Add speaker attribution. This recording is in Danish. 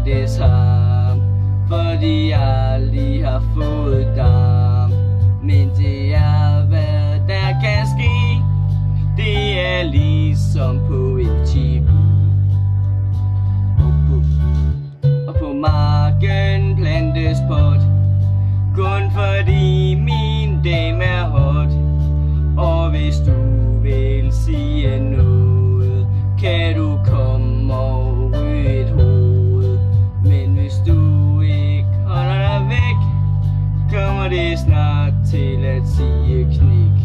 Speaker 1: mindes ham, fordi jeg aldrig har fået dam. Men det er hvad der kan ske, det er ligesom på MTV. Og på marken plantes pot, kun fordi min dame er hot. Og hvis du vil sige noget, kan du komme og ryge et hoved. Men hvis du ikke holder dig væk, kommer det snart til at sige knæk.